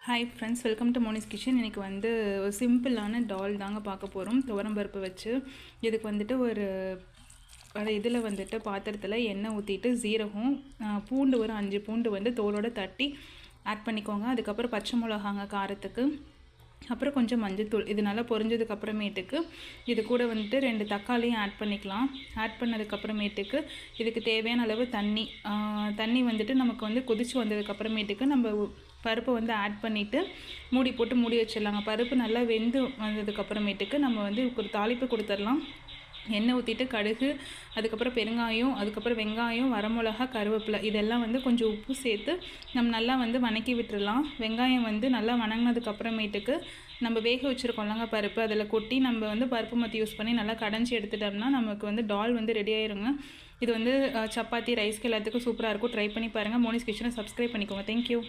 Hi friends, welcome to Moni's kitchen. இன்றைக்கி வந்து ஒரு சிம்பிளான டால் தாங்க பார்க்க போகிறோம். துவரம்பருப்பு வச்சு இதுக்கு வந்துட்டு ஒரு இதில் வந்துட்டு பாத்திரத்தில் எண்ணெய் ஊற்றிட்டு ஜீரகம், பூண்டு ஒரு 5 பூண்டு வந்து தோலோடு தட்டி ஆட் பண்ணிக்கோங்க. அதுக்கப்புறம் பச்சை மிளகாங்க காரத்துக்கு, அப்புறம் கொஞ்சம் மஞ்சத்தூள். இது நல்லா பொரிஞ்சதுக்கப்புறமேட்டுக்கு இது கூட வந்துட்டு 2 தக்காளியும் ஆட் பண்ணிக்கலாம். ஆட் பண்ணதுக்கப்புறமேட்டுக்கு இதுக்கு தேவையான அளவு தண்ணி வந்துட்டு நமக்கு வந்து கொதித்து வந்ததுக்கப்புறமேட்டுக்கு நம்ம பருப்பை வந்து ஆட் பண்ணிவிட்டு மூடி போட்டு மூடி வச்சிடலாங்க. பருப்பு நல்லா வெந்து வந்ததுக்கப்புறமேட்டுக்கு நம்ம வந்து ஒரு தாளிப்பு கொடுத்துடலாம். எண்ணெய் ஊற்றிட்டு கடுகு, அதுக்கப்புறம் பெருங்காயம், அதுக்கப்புறம் வெங்காயம், வரமிளகா, கருவேப்பிலை இதெல்லாம் வந்து கொஞ்சம் உப்பு சேர்த்து நம்ம நல்லா வந்து வணக்கி விட்டுடலாம். வெங்காயம் வந்து நல்லா வணங்கினதுக்கப்புறமேட்டுக்கு நம்ம வேக வச்சுருக்கோம்லங்க பருப்பு, அதில் கொட்டி நம்ம வந்து பருப்பு மத்தி யூஸ் பண்ணி நல்லா கடைஞ்சி எடுத்துட்டோம்னா நமக்கு வந்து டால் வந்து ரெடி ஆயிருங்க. இது வந்து சப்பாத்தி, ரைஸ்க்கு எல்லாத்துக்கும் சூப்பராக இருக்கும். ட்ரை பண்ணி பாருங்கள். மோனிஸ் கிச்சனை சப்ஸ்கிரைப் பண்ணிக்கோங்க. தேங்க்யூ.